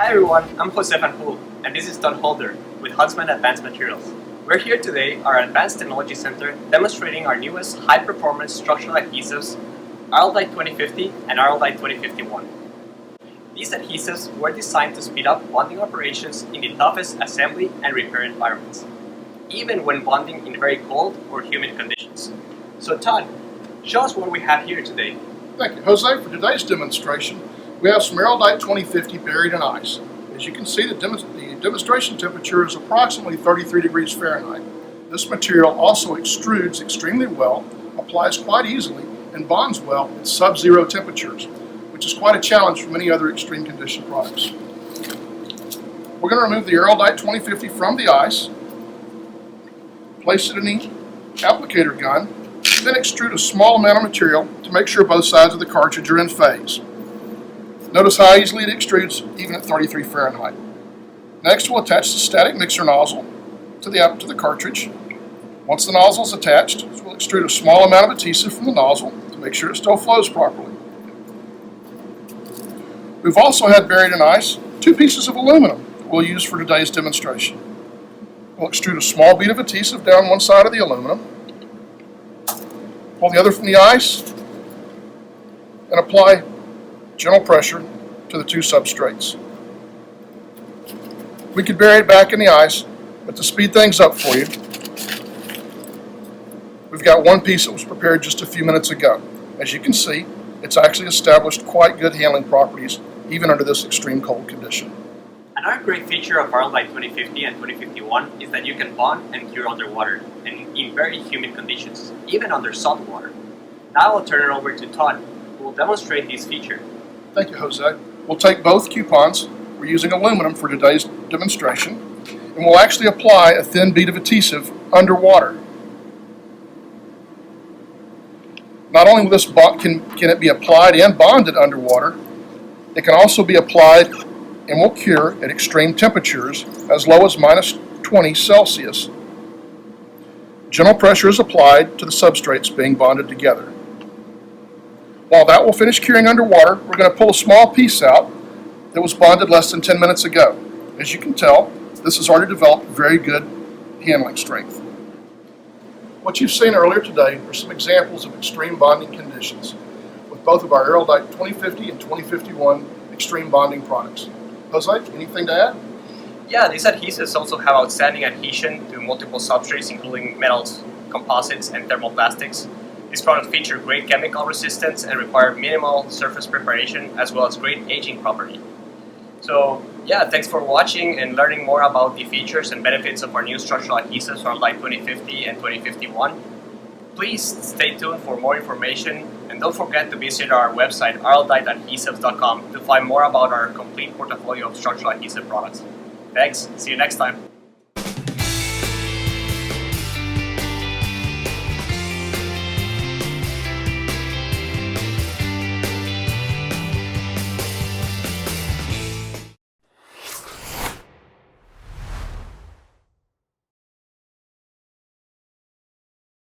Hi everyone, I'm Jose Van Hool, and this is Don Holder with Huntsman Advanced Materials. We're here today at our Advanced Technology Center demonstrating our newest high-performance structural adhesives, Araldite 2050 and Araldite 2051. These adhesives were designed to speed up bonding operations in the toughest assembly and repair environments, even when bonding in very cold or humid conditions. So Todd, show us what we have here today. Thank you, Jose. For today's demonstration, we have some Araldite 2050 buried in ice. As you can see, the demonstration temperature is approximately 33 degrees Fahrenheit. This material also extrudes extremely well, applies quite easily, and bonds well at sub-zero temperatures, which is quite a challenge for many other extreme condition products. We're going to remove the Araldite 2050 from the ice, place it in the applicator gun, then extrude a small amount of material to make sure both sides of the cartridge are in phase. Notice how easily it extrudes even at 33 Fahrenheit. Next, we'll attach the static mixer nozzle to the cartridge. Once the nozzle is attached, we'll extrude a small amount of adhesive from the nozzle to make sure it still flows properly. We've also had buried in ice 2 pieces of aluminum that we'll use for today's demonstration. We'll extrude a small bead of adhesive down one side of the aluminum, pull the other from the ice, and apply gentle pressure to the 2 substrates. We could bury it back in the ice, but to speed things up for you, we've got 1 piece that was prepared just a few minutes ago. As you can see, it's actually established quite good handling properties even under this extreme cold condition. Another great feature of Araldite 2050 and 2051 is that you can bond and cure underwater and in very humid conditions, even under salt water. Now I'll turn it over to Todd, who will demonstrate this feature. Thank you, Jose. We'll take both coupons. We're using aluminum for today's demonstration, and we'll actually apply a thin bead of adhesive underwater. Not only will this can it be applied and bonded underwater, it can also be applied and will cure at extreme temperatures as low as -20 Celsius. Gentle pressure is applied to the substrates being bonded together. While that will finish curing underwater, we're going to pull a small piece out that was bonded less than 10 minutes ago. As you can tell, this has already developed very good handling strength. What you've seen earlier today are some examples of extreme bonding conditions with both of our Araldite 2050 and 2051 extreme bonding products. Jose, anything to add? Yeah, these adhesives also have outstanding adhesion to multiple substrates including metals, composites, and thermoplastics. These products feature great chemical resistance and require minimal surface preparation as well as great aging property. So yeah, thanks for watching and learning more about the features and benefits of our new structural adhesives from Araldite 2050 and 2051. Please stay tuned for more information and don't forget to visit our website aralditeadhesives.com to find more about our complete portfolio of structural adhesive products. Thanks, see you next time.